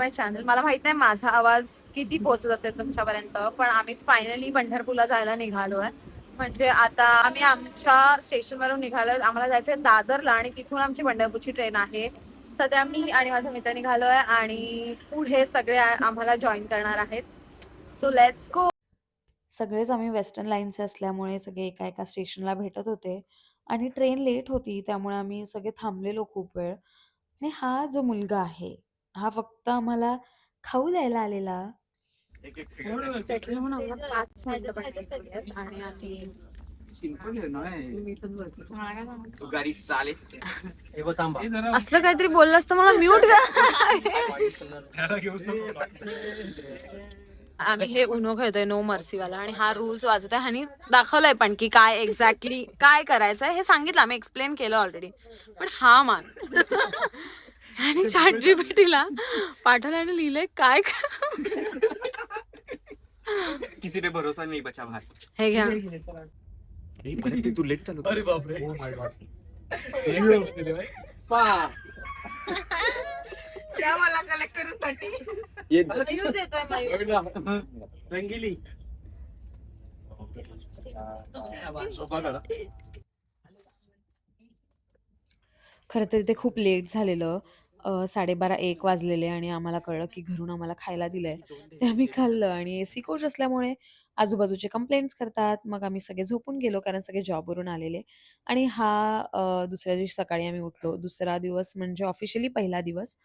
माय channel. मला माहित नाही माझा आवाज किती पोहोचत असेल तुमच्यापर्यंत, पण आम्ही फायनली पंढरपूरला जायला निघालोय. म्हणजे आता आम्ही आमच्या स्टेशनवरून निघालोय. आम्हाला जायचंय दादरला आणि तिथून आमची पंढरपूरची ट्रेन आहे. सध्या मी आणि माझा मित्र निघालोय आणि पुढे सगळे आम्हाला जॉईन करणार आहेत. So let's go. सगळेच आम्ही वेस्टर्न लाईनचे असल्यामुळे सगळे एका एका स्टेशनला भेटत होते आणि ट्रेन लेट होती त्यामुळे आम्ही सगळे थांबलेलो खूप वेळ. आणि हा जो मुलगा आहे हा फक्त आम्हाला खाऊ द्यायला आलेला. सेटल होऊन आम्हाला 5 मिनिटं पण नाही झाली आणि आम्ही असलं काहीतरी बोललं असतं मला म्यूट आम्ही हे उनो खेळतोय नो मर्सीवाला आणि हा रूल्स वाजवतोय. ह्यानी दाखवलंय पण की काय एक्झॅक्टली काय करायचंय हे सांगितलं, आम्ही एक्सप्लेन केलं ऑलरेडी. पण हा मान ह्यानी ChatGPTला पाठवलं आणि लिहिलंय काय किसी पे भरोसा नहीं बचा भाई. हे घ्या. अरे परत ते तू लेट चालू. अरे बापरे. Oh my God. त्या मला कलेक्ट करून साठी ये मयूर देतोय मयूर. रंगीली. खरं तर ते खूप लेट झालेलं. 12:30-1 वाजलेले आणि आम्हाला कळलं की घरून आम्हाला खायला दिलंय. ते आम्ही खाल्लं आणि एसी कोच असल्यामुळे आजूबाजूचे कंप्लेंट्स करतात. मग आम्ही सगळे झोपून गेलो कारण सगळे जॉबवरून आलेले. आणि दुसऱ्या दिवशी सकाळी आम्ही उठलो. दुसरा दिवस म्हणजे ऑफिशियली पहिला दिवस.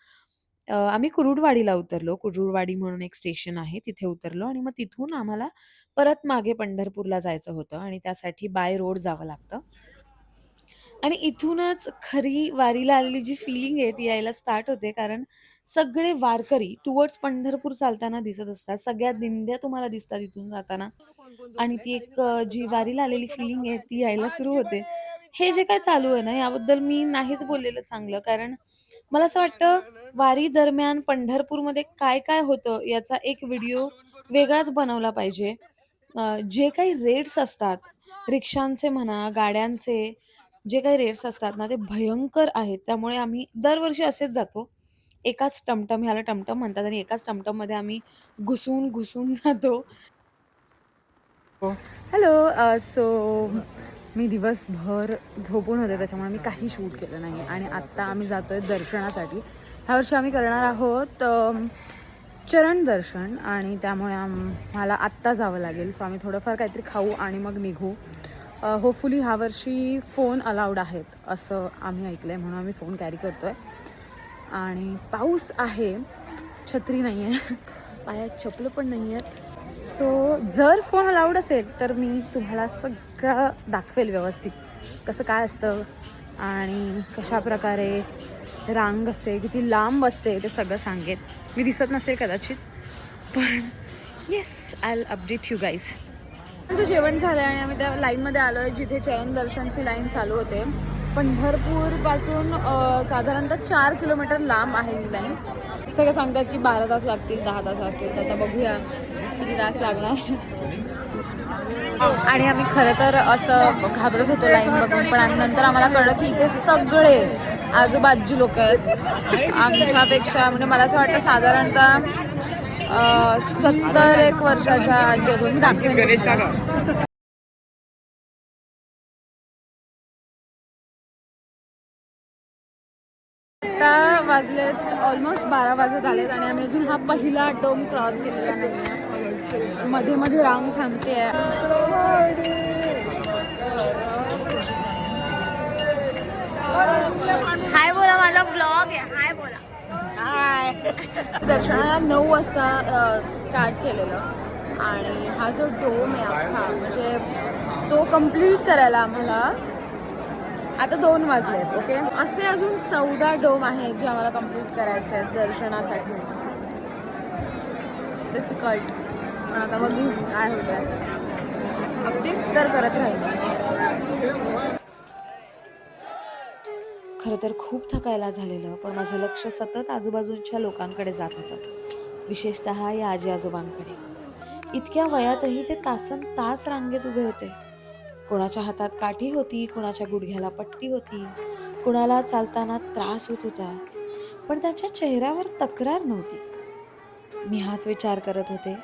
आम्ही कुरुडवाडीला उतरलो. कुरुडवाडी म्हणून एक स्टेशन आहे तिथे उतरलो आणि मग तिथून आम्हाला परत मागे पंढरपूरला जायचं होतं आणि त्यासाठी बाय रोड जावं लागतं. आणि इथूनच खरी वारीला आलेली जी फिलिंग आहे ती यायला स्टार्ट होते. कारण सगळे वारकरी टुवर्ड्स पंढरपूर चालताना दिसत असतात. सगळ्या दिंड्या तुम्हाला दिसतात इथून जाताना आणि ती एक जी वारीला आलेली फिलिंग आहे ती यायला सुरू होते. हे जे काय चालू आहे ना याबद्दल मी नाहीच बोललेलं चांगलं. कारण मला असं वाटतं वारी दरम्यान पंढरपूरमध्ये काय काय होतं याचा एक व्हिडिओ वेगळाच बनवला पाहिजे. जे काही रेट्स असतात रिक्षांचे म्हणा, गाड्यांचे जे काही रेट्स असतात ना, ते भयंकर आहेत. त्यामुळे आम्ही दरवर्षी असेच जातो. एकाच टमटम ह्याला टमटम म्हणतात आणि एकाच टमटममध्ये आम्ही घुसून जातो. हॅलो. सो मी दिवसभर झोपून होते त्याच्यामुळे मी काही शूट केलं नाही आणि आत्ता आम्ही जातोय दर्शनासाठी. ह्या वर्षी आम्ही करणार आहोत चरण दर्शन आणि त्यामुळे आम्हाला आत्ता जावं लागेल. सो आम्ही थोडंफार काहीतरी खाऊ आणि मग निघू. होपफुली ह्या वर्षी फोन अलाउड आहेत असं आम्ही ऐकलं आहे म्हणून आम्ही फोन कॅरी करतो आहे. आणि पाऊस आहे, छत्री नाही आहे, पायात चपलं पण नाही आहेत. सो जर फोन अलाउड असेल तर मी तुम्हाला सगळं दाखवेल व्यवस्थित कसं काय असतं आणि कशाप्रकारे रांग असते, किती लांब असते ते सगळं सांगेन. मी दिसत नसेल कदाचित पण yes, I will update you guys. आमचं जेवण झालं आणि आम्ही त्या लाईनमध्ये आलो आहे जिथे चरण दर्शनची लाईन चालू होते. पंढरपूरपासून साधारणतः 4 किलोमीटर लांब आहे ही लाईन. सगळे सांगतात की 12 तास लागतील, 10 तास लागतील. तर आता बघूया किती तास लागणार. आणि आम्ही खरं तर असं घाबरत होतो लाईन बघून, पण नंतर आम्हाला कळलं की इथे सगळे आजूबाजूची लोक आहेत आमच्यापेक्षा. म्हणजे मला असं वाटतं साधारणतः 70 वर्षाच्या आजी अजून दाखवेन. आता वाजलेत ऑलमोस्ट 12 वाजत आलेत आणि आम्ही अजून हा पहिला डोम क्रॉस केलेला नाही आहे. मध्ये मध्ये रांग थांबते आहे. हाय बोला, माझा ब्लॉग आहे. हाय बोला. हाय. दर्शनाला 9 वाजता स्टार्ट केलेलं आणि हा जो डोम आहे अख्खा म्हणजे तो कम्प्लीट करायला आम्हाला आता 2 वाजलेत. ओके, असे अजून 14 डोम आहेत जे आम्हाला कम्प्लीट करायचे आहेत दर्शनासाठी. डिफिकल्ट, पण आता बघू काय होत आहे. अपडेट तर करत राहील. खरं तर खूप थकायला झालेलं पण माझं लक्ष सतत आजूबाजूच्या लोकांकडे जात होतं, विशेषतः या आजी आजोबांकडे. इतक्या वयातही ते तासन तास रांगेत उभे होते. कोणाच्या हातात काठी होती, कोणाच्या गुडघ्याला पट्टी होती, कोणाला चालताना त्रास होत होता, पण त्यांच्या चेहऱ्यावर तक्रार नव्हती. मी हाच विचार करत होते,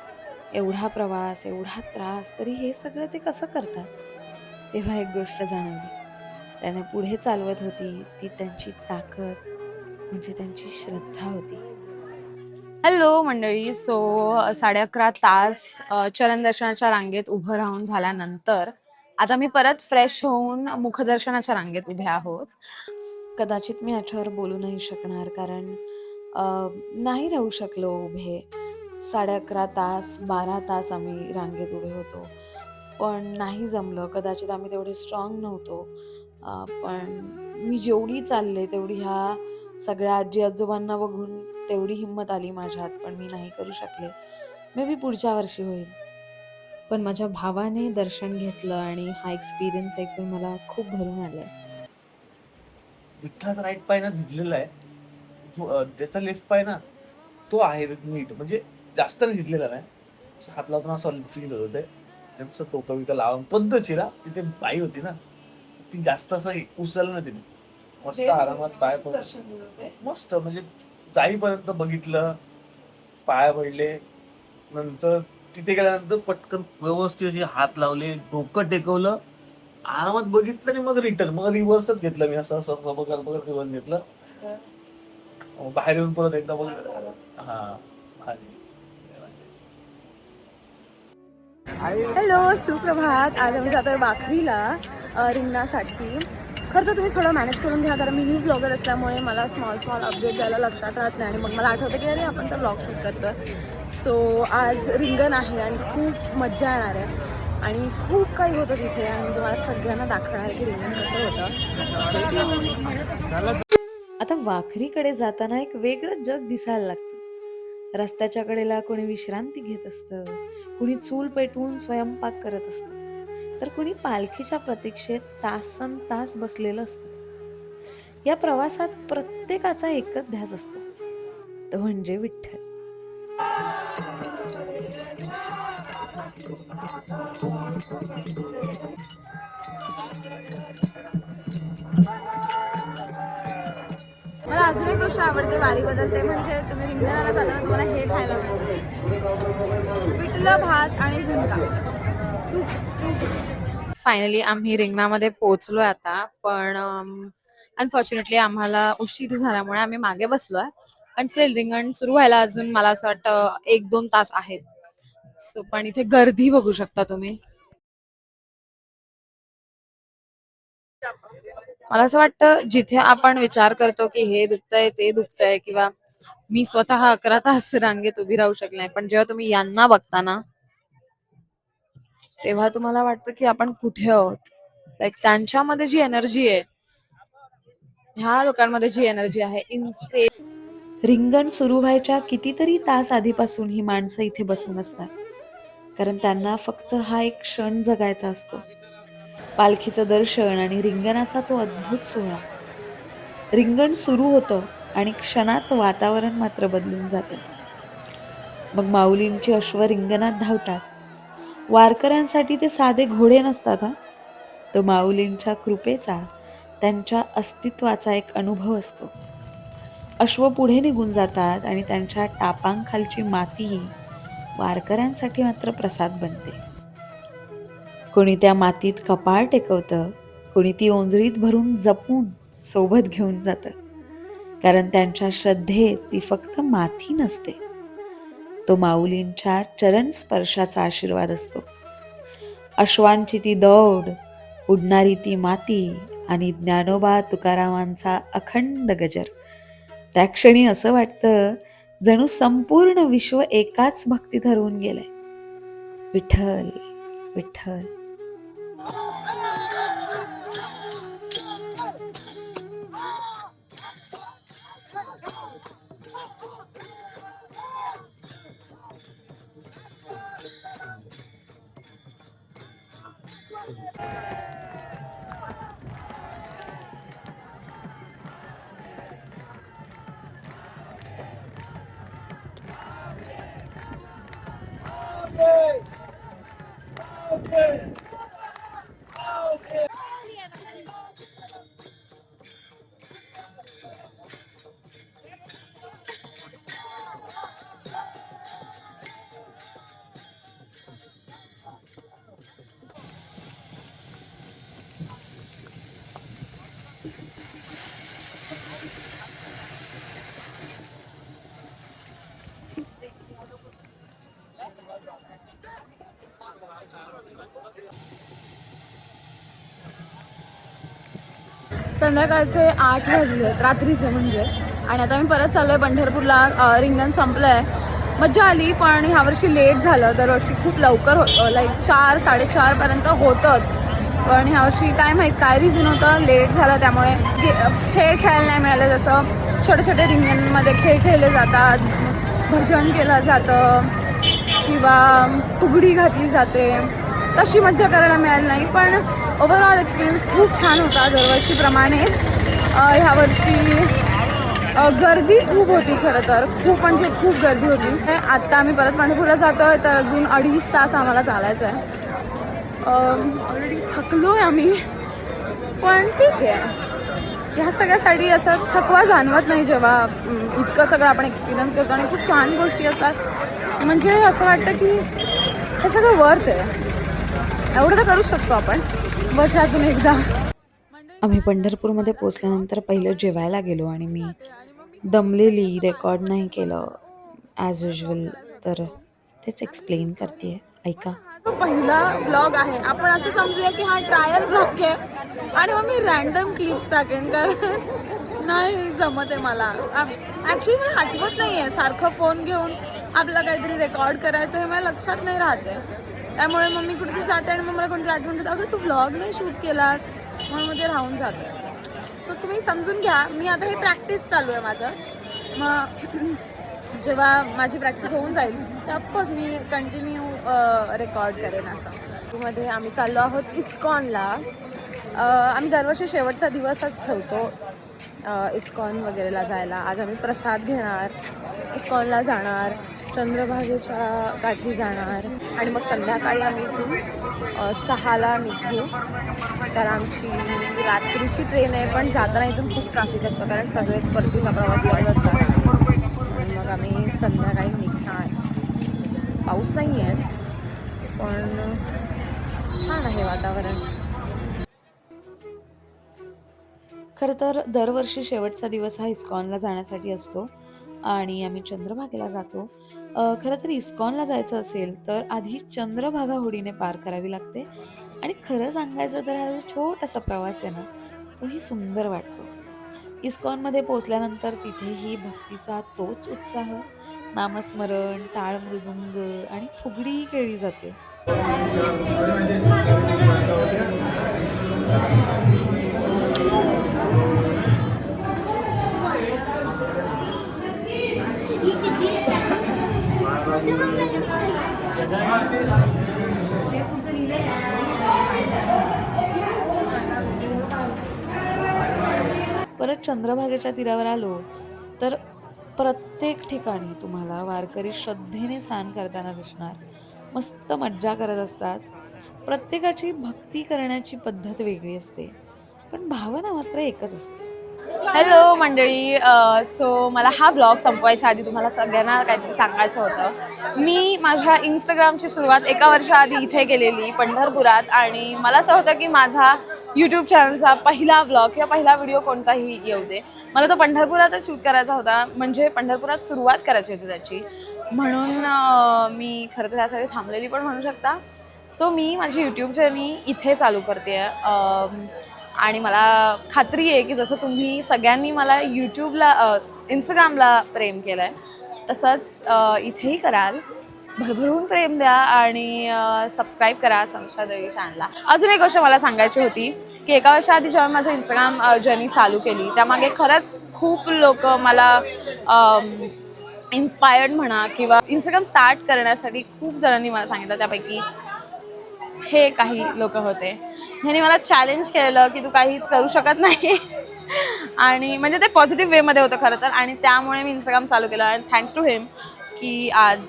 एवढा प्रवास, एवढा त्रास, तरी हे सगळं ते कसं करतात? तेव्हा एक गोष्ट जाणवली. त्याने पुढे चालवत होती ती त्यांची ताकद, म्हणजे त्यांची श्रद्धा होती. हॅलो मंडळी. 11:30 तास चरण दर्शनाच्या रांगेत उभं राहून झाल्यानंतर आता मी परत फ्रेश होऊन मुखदर्शनाच्या रांगेत उभे आहोत. कदाचित मी याच्यावर बोलू नाही शकणार, कारण नाही राहू शकलो उभे. 11:30 तास, 12 तास आम्ही रांगेत उभे होतो, पण नाही जमलं. कदाचित आम्ही तेवढे स्ट्रॉंग नव्हतो. पण मी जेवढी चालले तेवढी ह्या सगळ्या आजी आजोबांना बघून तेवढी हिंमत आली माझ्यात, पण मी नाही करू शकले. मे बी पुढच्या वर्षी होईल. पण माझ्या भावाने दर्शन घेतलं आणि हा एक्सपिरियन्स ऐकून मला खूप भरून आलं. विठ्ठलाचा राईट पाय ना झिजलेला आहे. त्याचा लेफ्ट पाय ना तो आहे नीट, म्हणजे जास्त नाही झिजलेला नाही. असं हात लावताना असं फील होत होते. टोका बिका लावून पद्धतशीर. तिथे बाई होती ना, ती जास्त असं उचललं ना तिने. मस्त आरामात पाय मस्त, म्हणजे जाईपर्यंत बघितलं, पाय पडले. नंतर तिथे गेल्यानंतर पटकन व्यवस्थित असे हात लावले, डोकं टेकवलं, आरामात बघितलं आणि मग रिटर्न, मग रिव्हर्सच घेतलं मी. असं असं असं बघत बघत रिव्हर्स घेतलं. बाहेर येऊन परत एकदा बघितलं. हॅलो, सुप्रभात. आज आम्ही जातोय वाखरीला रिंगणासाठी. खरं तर तुम्ही थोडं मॅनेज करून घ्या, कारण मी न्यू ब्लॉगर असल्यामुळे मला स्मॉल अपडेट द्यायला लक्षात राहत नाही, आणि मग मला आठवतं की अरे आपण तर ब्लॉग शूट करतो. आज रिंगण आहे आणि खूप मज्जा येणार आहे आणि खूप काही होतं तिथे, आणि मी तुम्हाला सगळ्यांना दाखवणार आहे की रिंगण कसं होतं. आता वाखरीकडे जाताना एक वेगळं जग दिसायला लागतं. रस्त्याच्या कडेला कोणी विश्रांती घेत असतं, कुणी चूल पेटवून स्वयंपाक करत असतं, तर कुणी पालखीच्या प्रतीक्षेत तासन तास बसलेलं असतं. या प्रवासात प्रत्येकाचा एकच ध्यास असतो, तो म्हणजे विठ्ठल. मला अजून एक गोष्ट आवडते वारीबद्दल, ते म्हणजे तुम्ही रिंगणाला जाताना तुम्हाला हे खायला मिळतं, पिठलं भात आणि झुणका. सूप. फायनली आम्ही रिंगणामध्ये पोहोचलोय आता, पण अनफॉर्च्युनेटली आम्हाला उशीर झाल्यामुळे आम्ही मागे बसलोय. पण स्टील रिंगण सुरू व्हायला अजून मला असं वाटतं 1-2 तास आहेत. पण इथे गर्दी बघू शकता तुम्ही. मला असं वाटतं जिथे आपण विचार करतो की हे दुखतंय ते दुखतंय, किंवा मी स्वतः 11 तास रांगेत उभी राहू शकले नाही, पण जेव्हा तुम्ही यांना बघता ना, तेव्हा तुम्हाला वाटतं की आपण कुठे आहोत. लाईक त्यांच्यामध्ये जी एनर्जी आहे, ह्या लोकांमध्ये जी एनर्जी आहे, इन्से. रिंगण सुरू व्हायच्या कितीतरी तास आधीपासून ही माणसं इथे बसून असतात, कारण त्यांना फक्त हा एक क्षण जगायचा असतो. पालखीचं दर्शन आणि रिंगणाचा तो अद्भुत सोहळा. रिंगण सुरू होतं आणि क्षणात वातावरण मात्र बदलून जातं. मग माऊलींची अश्व रिंगणात धावतात. वारकऱ्यांसाठी ते साधे घोडे नसतात हा, तो माऊलींच्या कृपेचा, त्यांच्या अस्तित्वाचा एक अनुभव असतो. अश्व पुढे निघून जातात आणि त्यांच्या टापांखालची माती वारकऱ्यांसाठी मात्र प्रसाद बनते. कोणी त्या मातीत कपाळ टेकवतं, कोणी ती ओंजळीत भरून जपून सोबत घेऊन जातं, कारण त्यांच्या श्रद्धेत ती फक्त माती नसते, तो माऊलींच्या चरण स्पर्शाचा आशीर्वाद असतो. अश्वांची ती दौड, उडणारी ती माती आणि ज्ञानोबा तुकारामांचा अखंड गजर. त्या क्षणी असं वाटतं जणू संपूर्ण विश्व एकाच भक्तीत हरवून गेलंय. विठ्ठल विठ्ठल. संध्याकाळचे 8 वाजले, रात्रीचे म्हणजे. आणि आता मी परत चाललो आहे पंढरपूरला. रिंगण संपलं आहे. मजा आली, पण ह्यावर्षी लेट झालं. दरवर्षी खूप लवकर होतं, लाईक 4-4:30पर्यंत होतंच. पण ह्यावर्षी काय माहीत काय रिझन होतं, लेट झालं. त्यामुळे खेळ खेळायला नाही मिळाले. जसं छोटे छोटे रिंगणमध्ये खेळ खेळले जातात, भजन केलं जातं किंवा फुगडी घातली जाते, तशी मज्जा करायला मिळाली नाही. पण ओव्हरऑल एक्सपिरियन्स खूप छान होता दरवर्षीप्रमाणेच. ह्यावर्षी गर्दी खूप होती. खरं तर खूप म्हणजे खूप गर्दी होती. आत्ता आम्ही परत पंढरपूरला जातो आहे, तर अजून 2.5 तास आम्हाला चालायचं आहे. ऑलरेडी थकलो आहे आम्ही, पण ठीक आहे. ह्या सगळ्यासाठी असं थकवा जाणवत नाही जेव्हा इतकं सगळं आपण एक्सपिरियन्स करतो आणि खूप छान गोष्टी असतात. म्हणजे असं वाटतं की हे सगळं वर्थ आहे. एवढं तर करूच शकतो आपण वर्षातून एकदा. आम्ही पंढरपूरमध्ये पोचल्यानंतर पहिलं जेवायला गेलो आणि मी दमलेली, रेकॉर्ड नाही केलं ॲज युजल, तर तेच एक्सप्लेन करते, ऐका. तो पहिला ब्लॉग आहे. आपण असं समजूया की हा ट्रायल ब्लॉग आहे आणि मग मी रँडम क्लिप्स टाकेन, कारण नाही जमत आहे मला. ॲक्च्युली मला आठवत नाही आहे, सारखं फोन घेऊन आपलं काहीतरी रेकॉर्ड करायचं हे मला लक्षात नाही राहते. त्यामुळे मग मी कुठेतरी जाते आणि मग मला कोणतरी आठवण देतं, अगं तू ब्लॉग नाही शूट केलास, म्हणून मग ते राहून जातं. सो तुम्ही समजून घ्या, मी आता हे प्रॅक्टिस चालू आहे माझं. मग जेव्हा माझी प्रॅक्टिस होऊन जाईल तर ऑफकोर्स मी कंटिन्यू रेकॉर्ड करेन. असं मध्ये आम्ही चाललो आहोत इस्कॉनला. आम्ही दरवर्षी शेवटचा दिवसच ठेवतो इस्कॉन वगैरेला जायला. आज आम्ही प्रसाद घेणार, इस्कॉनला जाणार, चंद्रभागेच्या काठी जाणार आणि मग संध्याकाळी आम्ही इथून 6ला निघू. तर आमची रात्रीची ट्रेन आहे, पण जाताना इथून खूप ट्रॅफिक असतं कारण सगळेच परतीचा प्रवास करत असतात. आणि मग आम्ही संध्याकाळी निघणार. पाऊस नाही आहे, पण छान आहे वातावरण. खरं तर दरवर्षी शेवटचा दिवस हा इस्कॉनला जाण्यासाठी असतो आणि आम्ही चंद्रभागेला जातो. खरं तर इस्कॉनला जायचं असेल तर आधी चंद्रभागा होडीने पार करावी लागते आणि खरं सांगायचं तर हा जो छोटासा प्रवास आहे ना, तोही सुंदर वाटतो. इस्कॉनमध्ये पोचल्यानंतर तिथेही भक्तीचा तोच उत्साह, नामस्मरण, टाळ मृदुंग आणि फुगडी खेळली जाते. परत चंद्रभागेच्या तीरावर आलो तर प्रत्येक ठिकाणी तुम्हाला वारकरी श्रद्धेने स्नान करताना दिसणार. मस्त मज्जा करत असतात. प्रत्येकाची भक्ती करण्याची पद्धत वेगळी असते, पण भावना मात्र एकच असते. हॅलो मंडळी. सो मला हा ब्लॉग संपवायच्या आधी तुम्हाला सगळ्यांना काहीतरी सांगायचं होतं. मी माझ्या इंस्टाग्रामची सुरुवात 1 वर्षाआधी इथे केलेली पंढरपुरात, आणि मला असं होतं की माझा यूट्यूब चॅनलचा पहिला ब्लॉग किंवा पहिला व्हिडिओ कोणताही येऊ दे, मला तो पंढरपुरातच शूट करायचा होता. म्हणजे पंढरपुरात सुरुवात करायची होती त्याची, म्हणून मी खरं तर त्यासाठी थांबलेली पण म्हणू शकता. सो मी माझी यूट्यूब जर्नी इथे चालू करते आहे. आणि मला खात्री आहे की जसं तुम्ही सगळ्यांनी मला यूट्यूबला इंस्टाग्रामला प्रेम केलं आहे, तसंच इथेही कराल. भरभरून प्रेम द्या आणि सबस्क्राईब करा समीक्षा देवी चॅनलला. अजून एक गोष्ट मला सांगायची होती की 1 वर्षाआधी जेव्हा माझं इंस्टाग्राम जर्नी चालू केली, त्यामागे खरंच खूप लोक मला इन्स्पायर्ड म्हणा किंवा इंस्टाग्राम स्टार्ट करण्यासाठी खूप जणांनी मला सांगितलं. त्यापैकी हे काही लोक होते. ह्यांनी मला चॅलेंज केलेलं की तू काहीच करू शकत नाही आणि म्हणजे ते पॉझिटिव्ह वेमध्ये होतं खरं तर, आणि त्यामुळे मी इंस्टाग्राम चालू केलं. अँड थँक्स टू हिम की आज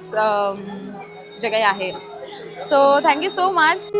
जे काही आहे. So thank you so much.